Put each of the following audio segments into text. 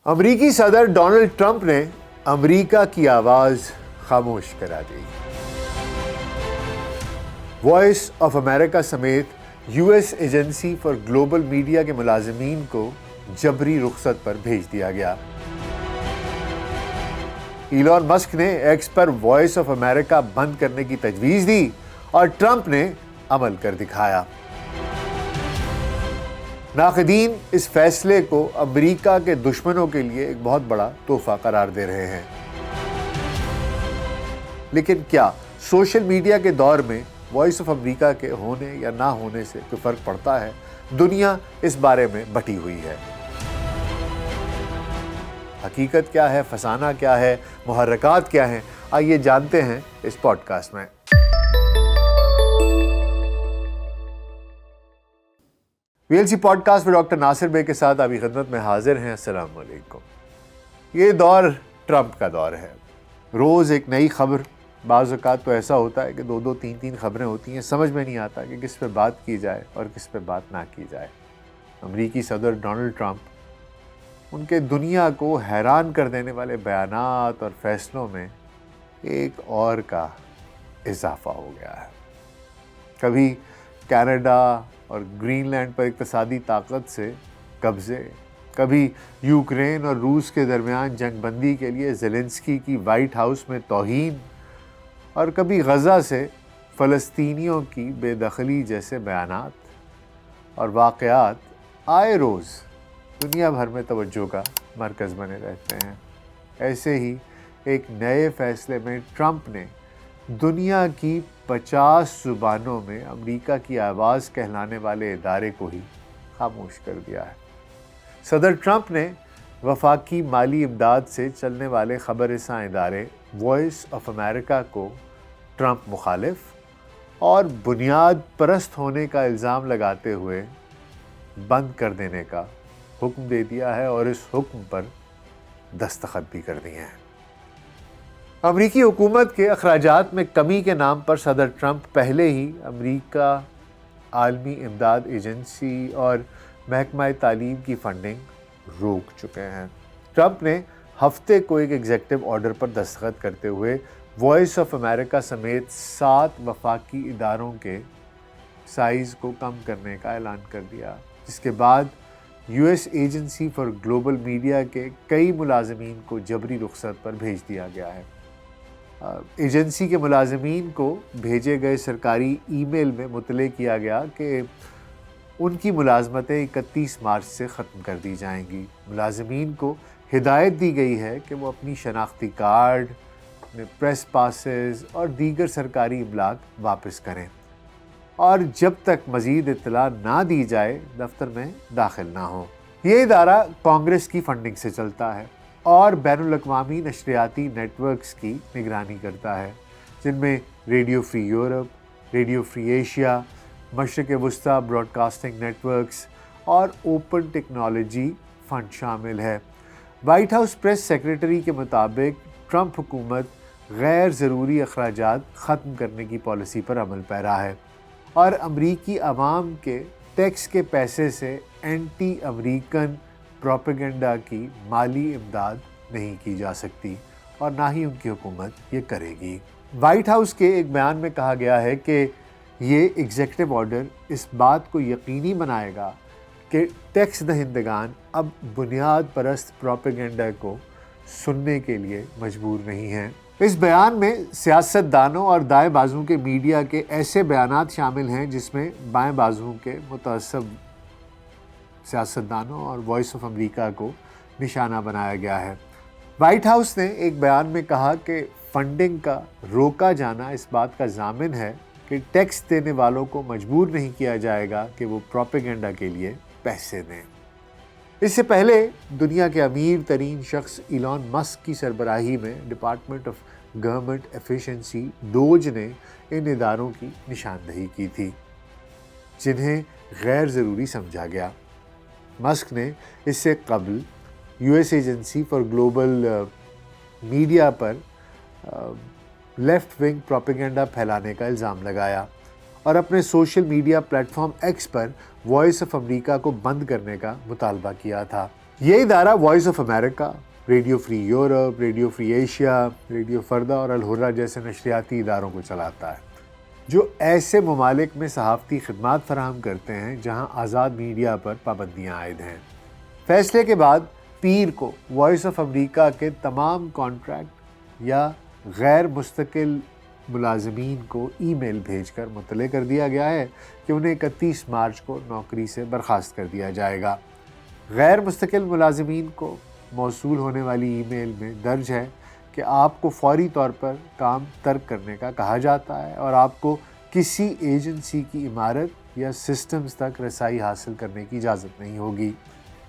امریکی صدر Donald Trump نے امریکہ کی آواز خاموش کرا دی۔ وائس آف امریکہ سمیت U S agency for global media کے ملازمین کو جبری رخصت پر بھیج دیا گیا۔ ایلون مسک نے ایکس پر وائس آف امریکہ بند کرنے کی تجویز دی اور ٹرمپ نے عمل کر دکھایا۔ ناقدین اس فیصلے کو امریکہ کے دشمنوں کے لیے ایک بہت بڑا تحفہ قرار دے رہے ہیں۔ لیکن کیا سوشل میڈیا کے دور میں وائس آف امریکہ کے ہونے یا نہ ہونے سے کوئی فرق پڑتا ہے؟ دنیا اس بارے میں بٹی ہوئی ہے۔ حقیقت کیا ہے، فسانہ کیا ہے، محرکات کیا ہیں، آئیے جانتے ہیں اس پوڈ کاسٹ میں۔ ویلسی پوڈ کاسٹ میں ڈاکٹر ناصر بے کے ساتھ آپ کی خدمت میں حاضر ہیں۔ السلام علیکم۔ یہ دور ٹرمپ کا دور ہے۔ روز ایک نئی خبر، بعض اوقات تو ایسا ہوتا ہے کہ دو تین خبریں ہوتی ہیں، سمجھ میں نہیں آتا کہ کس پہ بات کی جائے اور کس پہ بات نہ کی جائے۔ امریکی صدر ڈونلڈ ٹرمپ، ان کے دنیا کو حیران کر دینے والے بیانات اور فیصلوں میں ایک اور کا اضافہ ہو گیا ہے۔ کبھی کینیڈا اور گرین لینڈ پر اقتصادی طاقت سے قبضے، کبھی یوکرین اور روس کے درمیان جنگ بندی کے لیے زیلنسکی کی وائٹ ہاؤس میں توہین، اور کبھی غزہ سے فلسطینیوں کی بے دخلی جیسے بیانات اور واقعات آئے روز دنیا بھر میں توجہ کا مرکز بنے رہتے ہیں۔ ایسے ہی ایک نئے فیصلے میں ٹرمپ نے دنیا کی 50 زبانوں میں امریکہ کی آواز کہلانے والے ادارے کو ہی خاموش کر دیا ہے۔ صدر ٹرمپ نے وفاقی مالی امداد سے چلنے والے خبر رساں ادارے وائس آف امریکہ کو ٹرمپ مخالف اور بنیاد پرست ہونے کا الزام لگاتے ہوئے بند کر دینے کا حکم دے دیا ہے اور اس حکم پر دستخط بھی کر دیے ہیں۔ امریکی حکومت کے اخراجات میں کمی کے نام پر صدر ٹرمپ پہلے ہی امریکہ عالمی امداد ایجنسی اور محکمہ تعلیم کی فنڈنگ روک چکے ہیں۔ ٹرمپ نے ہفتے کو ایک ایگزیکٹو آرڈر پر دستخط کرتے ہوئے وائس آف امریکہ سمیت 7 وفاقی اداروں کے سائز کو کم کرنے کا اعلان کر دیا، جس کے بعد U S agency for global media کے کئی ملازمین کو جبری رخصت پر بھیج دیا گیا ہے۔ ایجنسی کے ملازمین کو بھیجے گئے سرکاری ای میل میں مطلع کیا گیا کہ ان کی ملازمتیں 31 مارچ سے ختم کر دی جائیں گی۔ ملازمین کو ہدایت دی گئی ہے کہ وہ اپنی شناختی کارڈ، اپنے پریس پاسز اور دیگر سرکاری ابلاغ واپس کریں اور جب تک مزید اطلاع نہ دی جائے دفتر میں داخل نہ ہوں۔ یہ ادارہ کانگریس کی فنڈنگ سے چلتا ہے اور بین الاقوامی نشریاتی نیٹ ورکس کی نگرانی کرتا ہے، جن میں radio Free Europe, radio free Asia, مشرق وسطیٰ براڈ کاسٹنگ نیٹ ورکس اور اوپن ٹیکنالوجی فنڈ شامل ہے۔ وائٹ ہاؤس پریس سیکریٹری کے مطابق ٹرمپ حکومت غیر ضروری اخراجات ختم کرنے کی پالیسی پر عمل پیرا ہے اور امریکی عوام کے ٹیکس کے پیسے سے اینٹی امریکن پروپیگنڈا کی مالی امداد نہیں کی جا سکتی اور نہ ہی ان کی حکومت یہ کرے گی۔ وائٹ ہاؤس کے ایک بیان میں کہا گیا ہے کہ یہ ایگزیکٹو آرڈر اس بات کو یقینی بنائے گا کہ ٹیکس دہندگان اب بنیاد پرست پروپیگنڈا کو سننے کے لیے مجبور نہیں ہیں۔ اس بیان میں سیاست دانوں اور دائیں بازو کے میڈیا کے ایسے بیانات شامل ہیں جس میں بائیں بازو کے متعصب سیاست دانوں اور وائس آف امریکہ کو نشانہ بنایا گیا ہے۔ وائٹ ہاؤس نے ایک بیان میں کہا کہ فنڈنگ کا روکا جانا اس بات کا ضامن ہے کہ ٹیکس دینے والوں کو مجبور نہیں کیا جائے گا کہ وہ پروپیگنڈا کے لیے پیسے دیں۔ اس سے پہلے دنیا کے امیر ترین شخص ایلون مسک کی سربراہی میں ڈپارٹمنٹ آف گورنمنٹ ایفیشنسی ڈوج نے ان اداروں کی نشاندہی کی تھی جنہیں غیر ضروری سمجھا گیا۔ مسک نے اس سے قبل U S agency for global media per left wing propaganda پھیلانے کا الزام لگایا اور اپنے social media plate form x پر وائس آف امریکہ کو بند کرنے کا مطالبہ کیا تھا۔ یہ ادارہ voice of America, Radio Free Europe, radio free Asia, radio فردہ اور الحرہ جیسے نشریاتی اداروں کو چلاتا ہے، جو ایسے ممالک میں صحافتی خدمات فراہم کرتے ہیں جہاں آزاد میڈیا پر پابندیاں عائد ہیں۔ فیصلے کے بعد پیر کو وائس آف امریکہ کے تمام کانٹریکٹ یا غیر مستقل ملازمین کو ای میل بھیج کر مطلع کر دیا گیا ہے کہ انہیں 31 مارچ کو نوکری سے برخاست کر دیا جائے گا۔ غیر مستقل ملازمین کو موصول ہونے والی ای میل میں درج ہے کہ آپ کو فوری طور پر کام ترک کرنے کا کہا جاتا ہے اور آپ کو کسی ایجنسی کی عمارت یا سسٹمز تک رسائی حاصل کرنے کی اجازت نہیں ہوگی،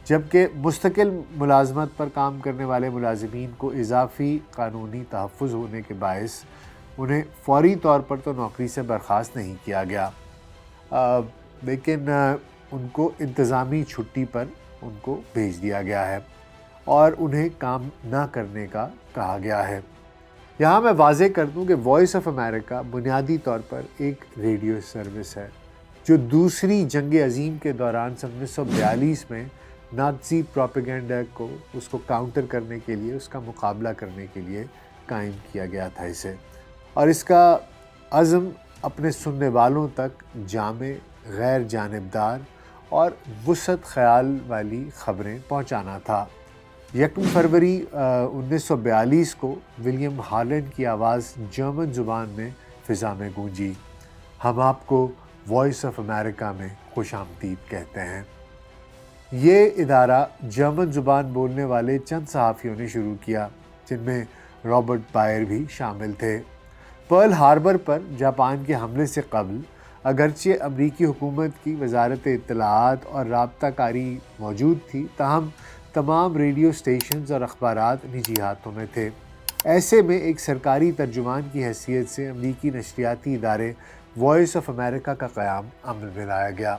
جبکہ مستقل ملازمت پر کام کرنے والے ملازمین کو اضافی قانونی تحفظ ہونے کے باعث انہیں فوری طور پر تو نوکری سے برخاست نہیں کیا گیا، لیکن ان کو انتظامی چھٹی پر ان کو بھیج دیا گیا ہے اور انہیں کام نہ کرنے کا کہا گیا ہے۔ یہاں میں واضح کر دوں کہ وائس آف امریکہ بنیادی طور پر ایک ریڈیو سروس ہے جو دوسری جنگ عظیم کے دوران 1942 میں نازی پروپیگنڈا کو اس کو کاؤنٹر کرنے کے لیے، اس کا مقابلہ کرنے کے لیے قائم کیا گیا تھا اسے، اور اس کا عزم اپنے سننے والوں تک جامع، غیر جانبدار اور وسعت خیال والی خبریں پہنچانا تھا۔ 1 فروری 1942 کو ولیم ہالینڈ کی آواز جرمن زبان میں فضا میں گونجی، ہم آپ کو وائس آف امریکہ میں خوش آمدید کہتے ہیں۔ یہ ادارہ جرمن زبان بولنے والے چند صحافیوں نے شروع کیا، جن میں رابرٹ بائر بھی شامل تھے۔ پرل ہاربر پر جاپان کے حملے سے قبل اگرچہ امریکی حکومت کی وزارت اطلاعات اور رابطہ کاری موجود تھی، تاہم تمام ریڈیو سٹیشنز اور اخبارات نجی ہاتھوں میں تھے۔ ایسے میں ایک سرکاری ترجمان کی حیثیت سے امریکی نشریاتی ادارے وائس آف امریکہ کا قیام عمل میں لایا گیا۔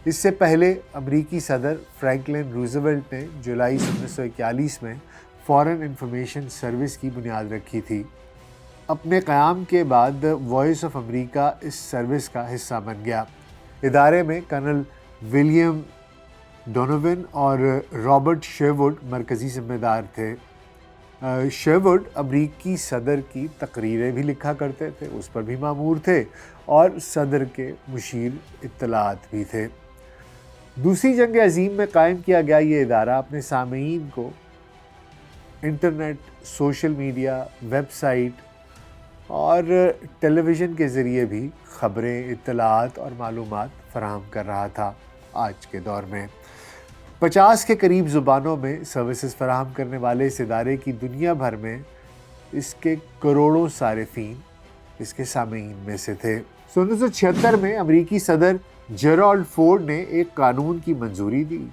اس سے پہلے امریکی صدر فرینکلن روزویلٹ نے جولائی 1941 میں فورن انفارمیشن سروس کی بنیاد رکھی تھی۔ اپنے قیام کے بعد وائس آف امریکہ اس سروس کا حصہ بن گیا۔ ادارے میں کرنل ولیم ڈونوون اور رابرٹ شیروڈ مرکزی ذمہ دار تھے۔ شیروڈ امریکی صدر کی تقریریں بھی لکھا کرتے تھے، اس پر بھی مامور تھے، اور صدر کے مشیر اطلاعات بھی تھے۔ دوسری جنگ عظیم میں قائم کیا گیا یہ ادارہ اپنے سامعین کو internet, social media, website اور ٹیلی ویژن کے ذریعے بھی خبریں، اطلاعات اور معلومات فراہم کر رہا تھا۔ آج کے دور میں 50 کے قریب زبانوں میں سروسز فراہم کرنے والے اس ادارے کی دنیا بھر میں اس کے کروڑوں صارفین اس کے سامعین میں سے تھے۔ 1976 میں امریکی صدر جیرالڈ فورڈ نے ایک قانون کی منظوری دی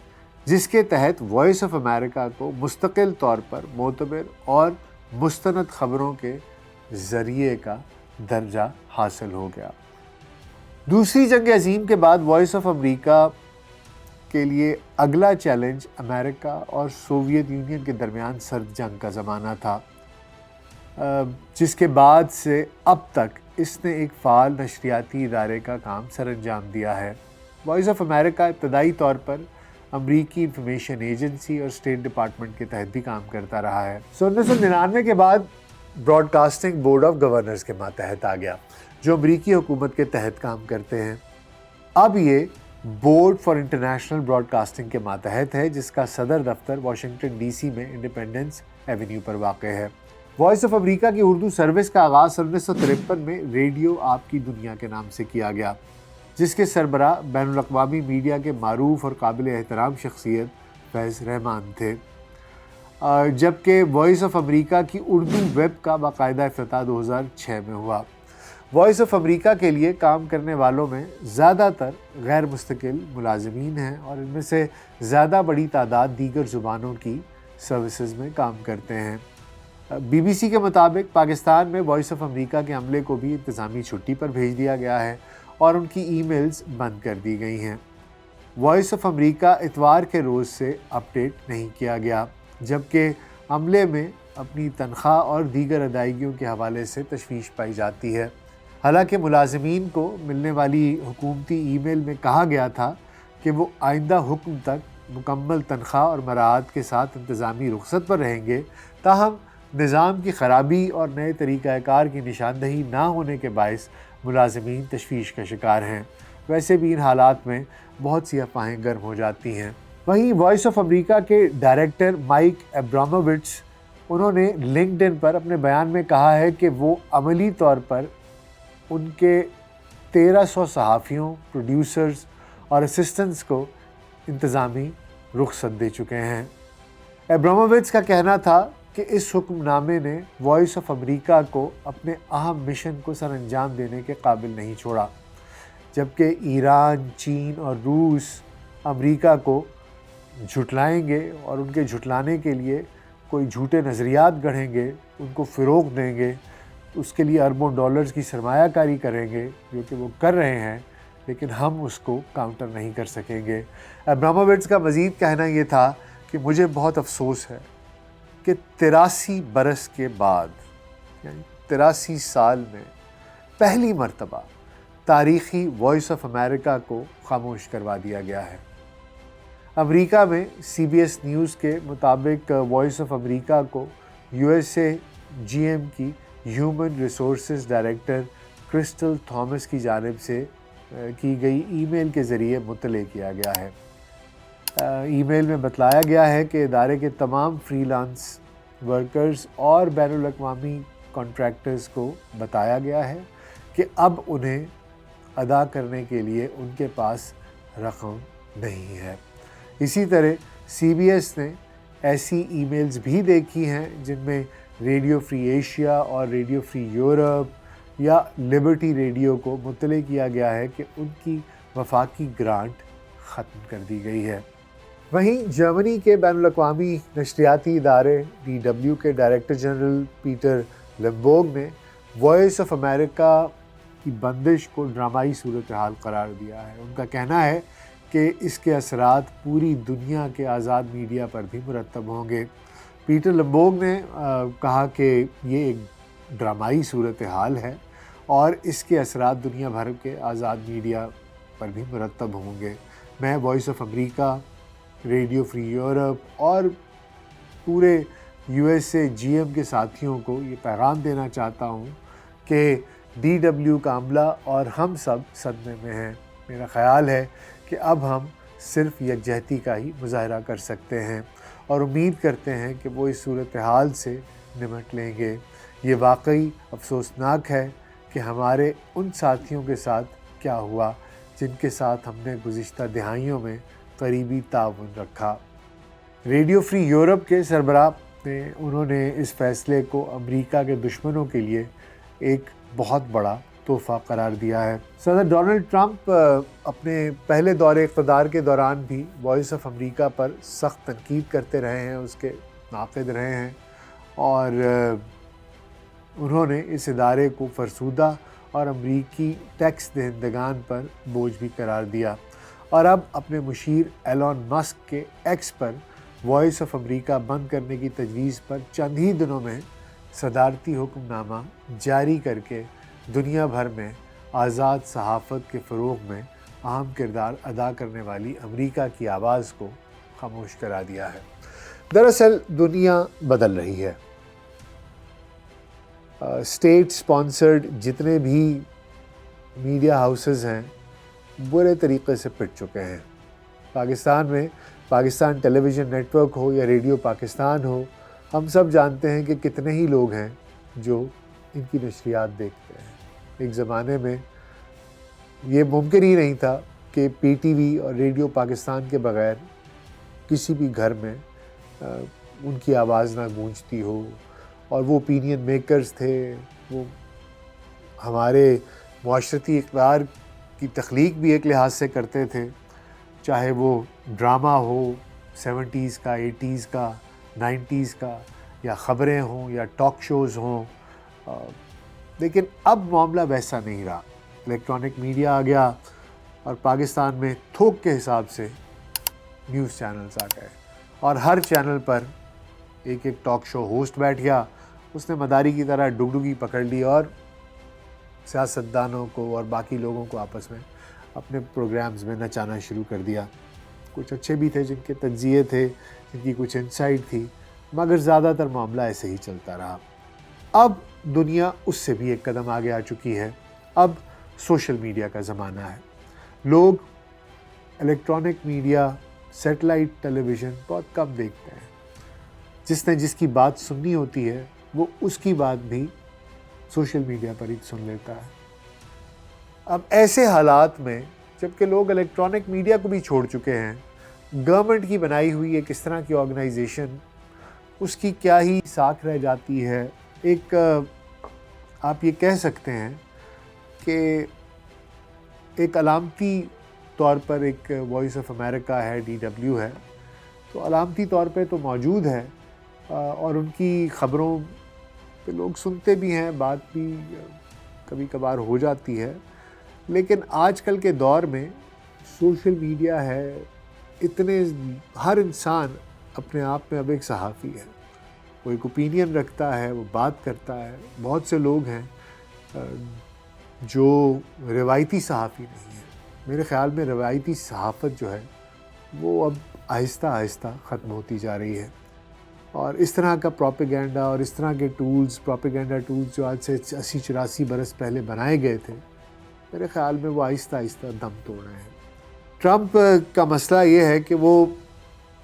جس کے تحت وائس آف امریکہ کو مستقل طور پر معتبر اور مستند خبروں کے ذریعے کا درجہ حاصل ہو گیا۔ دوسری جنگ عظیم کے بعد وائس آف امریکہ کے لیے اگلا چیلنج امریکہ اور سوویت یونین کے درمیان سرد جنگ کا زمانہ تھا، جس کے بعد سے اب تک اس نے ایک فعال نشریاتی ادارے کا کام سر انجام دیا ہے۔ وائس آف امریکہ ابتدائی طور پر امریکی انفارمیشن ایجنسی اور اسٹیٹ ڈپارٹمنٹ کے تحت بھی کام کرتا رہا ہے۔ 1999 کے بعد broadcasting board of governors کے ماتحت آ گیا، جو امریکی حکومت کے تحت کام کرتے ہیں۔ اب یہ board for international broadcasting کے ماتحت ہے، جس کا صدر دفتر واشنگٹن ڈی سی میں انڈیپینڈنس ایونیو پر واقع ہے۔ وائس آف امریکہ کی اردو سروس کا آغاز 1953 میں ریڈیو آپ کی دنیا کے نام سے کیا گیا، جس کے سربراہ بین الاقوامی میڈیا کے معروف اور قابل احترام شخصیت فیض رحمان تھے، جبکہ وائس آف امریکہ کی اردو ویب کا باقاعدہ افتتاح 2006 میں ہوا۔ وائس آف امریکہ کے لیے کام کرنے والوں میں زیادہ تر غیر مستقل ملازمین ہیں، اور ان میں سے زیادہ بڑی تعداد دیگر زبانوں کی سروسز میں کام کرتے ہیں۔ بی بی سی کے مطابق پاکستان میں وائس آف امریکہ کے عملے کو بھی انتظامی چھٹی پر بھیج دیا گیا ہے اور ان کی ای میلز بند کر دی گئی ہیں۔ وائس آف امریکہ اتوار کے روز سے اپ ڈیٹ نہیں کیا گیا، جبکہ عملے میں اپنی تنخواہ اور دیگر ادائیگیوں کے حوالے سے تشویش پائی جاتی ہے۔ حالانکہ ملازمین کو ملنے والی حکومتی ای میل میں کہا گیا تھا کہ وہ آئندہ حکم تک مکمل تنخواہ اور مراعات کے ساتھ انتظامی رخصت پر رہیں گے، تاہم نظام کی خرابی اور نئے طریقہ کار کی نشاندہی نہ ہونے کے باعث ملازمین تشویش کا شکار ہیں۔ ویسے بھی ان حالات میں بہت سی افواہیں گرم ہو جاتی ہیں۔ وہیں وائس آف امریکہ کے ڈائریکٹر مائک ابرامووچ، انہوں نے لنکڈ ان پر اپنے بیان میں کہا ہے کہ وہ عملی طور پر ان کے 1300 صحافیوں، پروڈیوسرز اور اسسٹنٹس کو انتظامی رخصت دے چکے ہیں۔ ابرامووچ کا کہنا تھا کہ اس حکم نامے نے وائس آف امریکہ کو اپنے اہم مشن کو سر انجام دینے کے قابل نہیں چھوڑا، جبکہ ایران، چین اور روس امریکہ کو جھٹلائیں گے اور ان کے جھٹلانے کے لیے کوئی جھوٹے نظریات گڑھیں گے، ان کو فروغ دیں گے، اس کے لیے اربوں ڈالرز کی سرمایہ کاری کریں گے، جو کہ وہ کر رہے ہیں، لیکن ہم اس کو کاؤنٹر نہیں کر سکیں گے۔ ابرامووچ کا مزید کہنا یہ تھا کہ مجھے بہت افسوس ہے کہ 83 برس کے بعد، یعنی 83 سال میں پہلی مرتبہ تاریخی وائس آف امریکہ کو خاموش کروا دیا گیا ہے۔ امریکہ میں سی بی ایس نیوز کے مطابق وائس آف امریکہ کو U S A G M کی human resources director Crystal Thomas کی جانب سے کی گئی ای میل کے ذریعے مطلع کیا گیا ہے۔ ای میل میں بتلایا گیا ہے کہ ادارے کے تمام فری لانس ورکرز اور بین الاقوامی کانٹریکٹرز کو بتایا گیا ہے کہ اب انہیں ادا کرنے کے لیے ان کے پاس رقم نہیں ہے۔ اسی طرح سی بی ایس نے ایسی ای میلز بھی دیکھی ہیں جن میں ریڈیو فری ایشیا اور ریڈیو فری یورپ یا لبرٹی ریڈیو کو مطلع کیا گیا ہے کہ ان کی وفاقی گرانٹ ختم کر دی گئی ہے۔ وہیں جرمنی کے بین الاقوامی نشریاتی ادارے ڈی ڈبلیو کے ڈائریکٹر جنرل پیٹر لمبورگ نے وائس آف امریکہ کی بندش کو ڈرامائی صورتحال قرار دیا ہے۔ ان کا کہنا ہے کہ اس کے اثرات پوری دنیا کے آزاد میڈیا پر بھی مرتب ہوں گے۔ پیٹر لمبورگ نے کہا کہ یہ ایک ڈرامائی صورتحال ہے اور اس کے اثرات دنیا بھر کے آزاد میڈیا پر بھی مرتب ہوں گے۔ میں Voice of America, Radio Free Europe اور پورے U S A G M کے ساتھیوں کو یہ پیغام دینا چاہتا ہوں کہ ڈی ڈبلیو کا عملہ اور ہم سب صدمے میں ہیں۔ میرا خیال ہے کہ اب ہم صرف یکجہتی کا ہی مظاہرہ کر سکتے ہیں اور امید کرتے ہیں کہ وہ اس صورتحال سے نمٹ لیں گے۔ یہ واقعی افسوسناک ہے کہ ہمارے ان ساتھیوں کے ساتھ کیا ہوا جن کے ساتھ ہم نے گزشتہ دہائیوں میں قریبی تعاون رکھا۔ ریڈیو فری یورپ کے سربراہ انہوں نے اس فیصلے کو امریکہ کے دشمنوں کے لیے ایک بہت بڑا تحفہ قرار دیا ہے۔ صدر ڈونلڈ ٹرمپ اپنے پہلے دور اقتدار کے دوران بھی وائس آف امریکہ پر سخت تنقید کرتے رہے ہیں، اس کے ناقد رہے ہیں اور انہوں نے اس ادارے کو فرسودہ اور امریکی ٹیکس دہندگان پر بوجھ بھی قرار دیا، اور اب اپنے مشیر ایلون مسک کے ایکس پر وائس آف امریکہ بند کرنے کی تجویز پر چند ہی دنوں میں صدارتی حکم نامہ جاری کر کے دنیا بھر میں آزاد صحافت کے فروغ میں اہم کردار ادا کرنے والی امریکہ کی آواز کو خاموش کرا دیا ہے۔ دراصل دنیا بدل رہی ہے۔ اسٹیٹ سپانسرڈ جتنے بھی میڈیا ہاؤسز ہیں برے طریقے سے پٹ چکے ہیں۔ پاکستان میں پاکستان ٹیلی ویژن نیٹ ورک ہو یا ریڈیو پاکستان ہو، ہم سب جانتے ہیں کہ کتنے ہی لوگ ہیں جو ان کی نشریات دیکھتے ہیں۔ ایک زمانے میں یہ ممکن ہی نہیں تھا کہ پی ٹی وی اور ریڈیو پاکستان کے بغیر کسی بھی گھر میں ان کی آواز نہ گونجتی ہو، اور وہ اوپینین میکرز تھے، وہ ہمارے معاشرتی اقدار کی تخلیق بھی ایک لحاظ سے کرتے تھے، چاہے وہ ڈرامہ ہو 70s کا، 80s کا، 90s کا، یا خبریں ہوں یا ٹاک شوز ہوں۔ لیکن اب معاملہ ویسا نہیں رہا۔ الیکٹرانک میڈیا آ گیا اور پاکستان میں تھوک کے حساب سے نیوز چینلز آ گئے، اور ہر چینل پر ایک ایک ٹاک شو ہوسٹ بیٹھ گیا، اس نے مداری کی طرح ڈگڈگی پکڑ لی اور سیاستدانوں کو اور باقی لوگوں کو آپس میں اپنے پروگرامز میں نچانا شروع کر دیا۔ کچھ اچھے بھی تھے جن کے تجزیے تھے، جن کی کچھ انسائٹ تھی، مگر زیادہ تر معاملہ ایسے ہی چلتا رہا۔ اب دنیا اس سے بھی ایک قدم آگے آ چکی ہے، اب سوشل میڈیا کا زمانہ ہے۔ لوگ الیکٹرانک میڈیا، سیٹلائٹ ٹیلی ویژن بہت کم دیکھتے ہیں۔ جس نے جس کی بات سننی ہوتی ہے وہ اس کی بات بھی سوشل میڈیا پر ہی سن لیتا ہے۔ اب ایسے حالات میں جبکہ لوگ الیکٹرانک میڈیا کو بھی چھوڑ چکے ہیں، گورنمنٹ کی بنائی ہوئی ایک اس طرح کی آرگنائزیشن، اس کی کیا ہی ساکھ رہ جاتی ہے۔ ایک آپ یہ کہہ سکتے ہیں کہ ایک علامتی طور پر ایک وائس آف امریکہ ہے، DW ہے، تو علامتی طور پہ تو موجود ہے اور ان کی خبروں پہ لوگ سنتے بھی ہیں، بات بھی کبھی کبھار ہو جاتی ہے، لیکن آج کل کے دور میں سوشل میڈیا ہے، اتنے ہر انسان اپنے آپ میں اب ایک صحافی ہے، وہ ایک اوپینین رکھتا ہے، وہ بات کرتا ہے۔ بہت سے لوگ ہیں جو روایتی صحافی نہیں ہیں۔ میرے خیال میں روایتی صحافت جو ہے وہ اب آہستہ آہستہ ختم ہوتی جا رہی ہے، اور اس طرح کا پروپیگنڈا اور اس طرح کے پروپیگنڈا ٹولز جو آج سے 80-84 برس پہلے بنائے گئے تھے، میرے خیال میں وہ آہستہ آہستہ دم توڑ رہے ہیں۔ ٹرمپ کا مسئلہ یہ ہے کہ وہ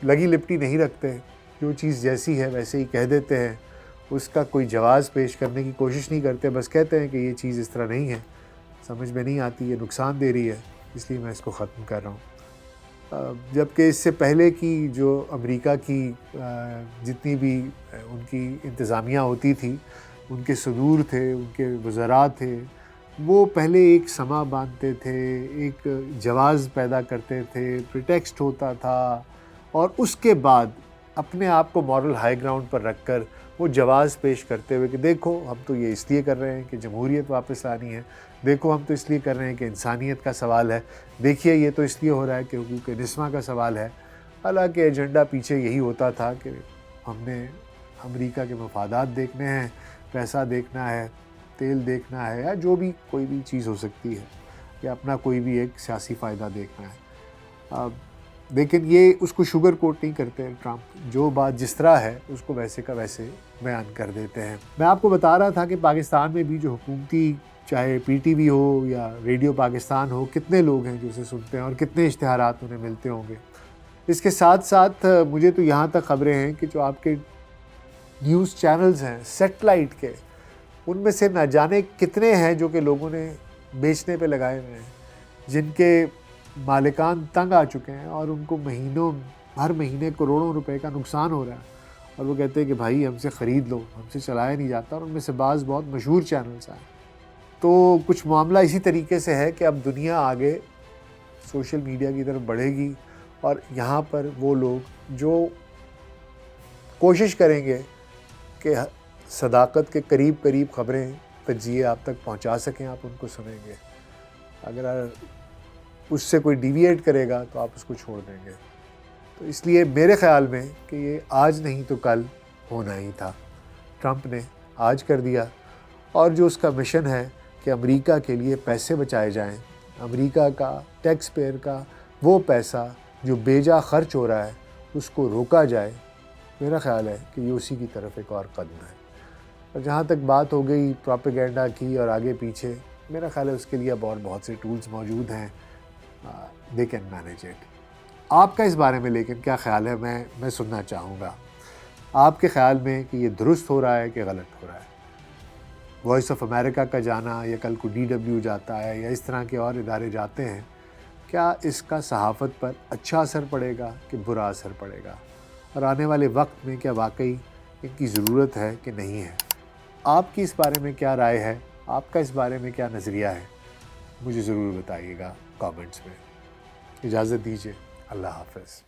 لگی لپٹی نہیں رکھتے، جو چیز جیسی ہے ویسے ہی کہہ دیتے ہیں، اس کا کوئی جواز پیش کرنے کی کوشش نہیں کرتے، بس کہتے ہیں کہ یہ چیز اس طرح نہیں ہے، سمجھ میں نہیں آتی، یہ نقصان دہ رہی ہے، اس لیے میں اس کو ختم کر رہا ہوں۔ جبکہ اس سے پہلے کی جو امریکہ کی جتنی بھی ان کی انتظامیہ ہوتی تھی، ان کے صدور تھے، ان کے وزراء تھے، وہ پہلے ایک سما باندھتے تھے، ایک جواز پیدا کرتے تھے، پریٹیکسٹ ہوتا تھا، اور اس کے بعد اپنے آپ کو مورل ہائی گراؤنڈ پر رکھ کر وہ جواز پیش کرتے ہوئے کہ دیکھو ہم تو یہ اس لیے کر رہے ہیں کہ جمہوریت واپس آنی ہے، دیکھو ہم تو اس لیے کر رہے ہیں کہ انسانیت کا سوال ہے، دیکھیے یہ تو اس لیے ہو رہا ہے کہ حقوق نسواں کا سوال ہے۔ حالانکہ ایجنڈا پیچھے یہی ہوتا تھا کہ ہم نے امریکہ کے مفادات دیکھنے ہیں، پیسہ دیکھنا ہے، تیل دیکھنا ہے، یا جو بھی کوئی بھی چیز ہو سکتی ہے، یا اپنا کوئی بھی ایک سیاسی فائدہ دیکھنا ہے۔ لیکن یہ اس کو شوگر کوٹ نہیں کرتے ٹرمپ، جو بات جس طرح ہے اس کو ویسے کا ویسے بیان کر دیتے ہیں۔ میں آپ کو بتا رہا تھا کہ پاکستان میں بھی جو حکومتی، چاہے PTV ہو یا ریڈیو پاکستان ہو، کتنے لوگ ہیں جو اسے سنتے ہیں اور کتنے اشتہارات انہیں ملتے ہوں گے۔ اس کے ساتھ ساتھ مجھے تو یہاں تک خبریں ہیں کہ جو آپ کے نیوز چینلز ہیں سیٹلائٹ کے، ان میں سے نہ جانے کتنے ہیں جو کہ لوگوں نے بیچنے پہ لگائے ہوئے ہیں، جن کے مالکان تنگ آ چکے ہیں اور ان کو ہر مہینے کروڑوں روپے کا نقصان ہو رہا ہے، اور وہ کہتے ہیں کہ بھائی ہم سے خرید لو، ہم سے چلایا نہیں جاتا، اور ان میں سے بعض بہت مشہور چینلز ہیں۔ تو کچھ معاملہ اسی طریقے سے ہے کہ اب دنیا آگے سوشل میڈیا کی طرف بڑھے گی، اور یہاں پر وہ لوگ جو کوشش کریں گے کہ صداقت کے قریب خبریں، تجزیے آپ تک پہنچا سکیں، آپ ان کو سنیں گے۔ اگر اس سے کوئی ڈیویٹ کرے گا تو آپ اس کو چھوڑ دیں گے۔ تو اس لیے میرے خیال میں کہ یہ آج نہیں تو کل ہونا ہی تھا، ٹرمپ نے آج کر دیا، اور جو اس کا مشن ہے کہ امریکہ کے لیے پیسے بچائے جائیں، امریکہ کا ٹیکس پیئر کا وہ پیسہ جو بیجا خرچ ہو رہا ہے اس کو روکا جائے، میرا خیال ہے کہ یہ اسی کی طرف ایک اور قدم ہے۔ اور جہاں تک بات ہو گئی پروپیگنڈا کی اور آگے پیچھے، میرا خیال ہے اس کے لیے اب اور بہت سے ٹولز موجود ہیں، they can manage it۔ آپ کا اس بارے میں لیکن کیا خیال ہے، میں سننا چاہوں گا۔ آپ کے خیال میں کہ یہ درست ہو رہا ہے کہ غلط ہو رہا ہے؟ وائس آف امریکہ کا جانا، یا کل کو DW جاتا ہے، یا اس طرح کے اور ادارے جاتے ہیں، کیا اس کا صحافت پر اچھا اثر پڑے گا کہ برا اثر پڑے گا؟ اور آنے والے وقت میں کیا واقعی ان کی ضرورت ہے کہ نہیں ہے؟ آپ کی اس بارے میں کیا رائے ہے؟ آپ کا اس بارے میں کیا نظریہ ہے؟ مجھے ضرور بتائیے گا کامنٹس میں۔ اجازت دیجیے، اللہ حافظ۔